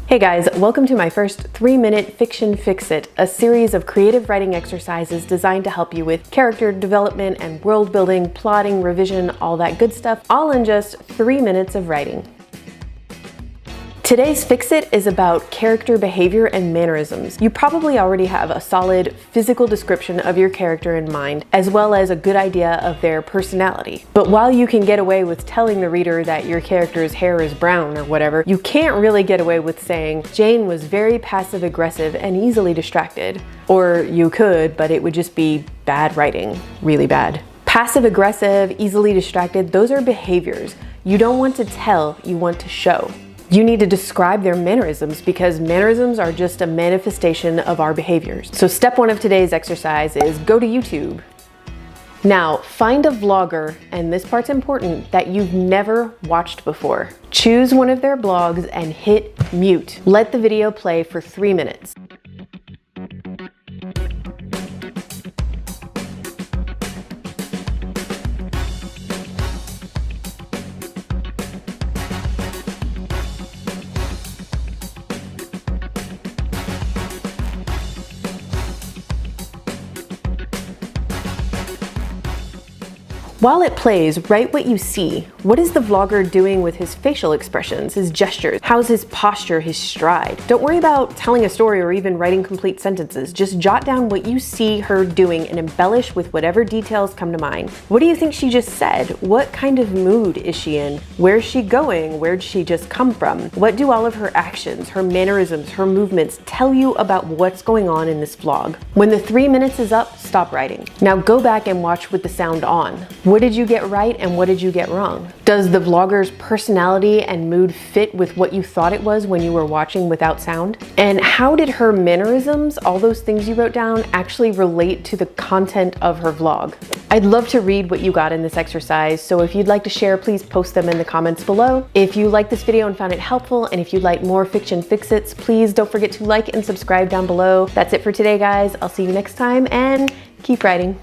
Hey guys, welcome to my first 3-minute Fiction Fixit, a series of creative writing exercises designed to help you with character development and world building, plotting, revision, all that good stuff, all in just 3 minutes of writing. Today's Fixit is about character behavior and mannerisms. You probably already have a solid physical description of your character in mind, as well as a good idea of their personality. But while you can get away with telling the reader that your character's hair is brown or whatever, you can't really get away with saying, Jane was very passive-aggressive and easily distracted. Or you could, but it would just be bad writing, really bad. Passive-aggressive, easily distracted, those are behaviors. You don't want to tell, you want to show. You need to describe their mannerisms because mannerisms are just a manifestation of our behaviors. So step 1 of today's exercise is go to YouTube. Now, find a vlogger, and this part's important, that you've never watched before. Choose one of their blogs and hit mute. Let the video play for 3 minutes. While it plays, write what you see. What is the vlogger doing with his facial expressions, his gestures? How's his posture, his stride? Don't worry about telling a story or even writing complete sentences. Just jot down what you see her doing and embellish with whatever details come to mind. What do you think she just said? What kind of mood is she in? Where's she going? Where'd she just come from? What do all of her actions, her mannerisms, her movements tell you about what's going on in this vlog? When the 3 minutes is up, stop writing. Now go back and watch with the sound on. What did you get right and what did you get wrong? Does the vlogger's personality and mood fit with what you thought it was when you were watching without sound? And how did her mannerisms, all those things you wrote down, actually relate to the content of her vlog? I'd love to read what you got in this exercise, so if you'd like to share, please post them in the comments below. If you liked this video and found it helpful, and if you'd like more Fiction Fixits, please don't forget to like and subscribe down below. That's it for today, guys. I'll see you next time, and keep writing.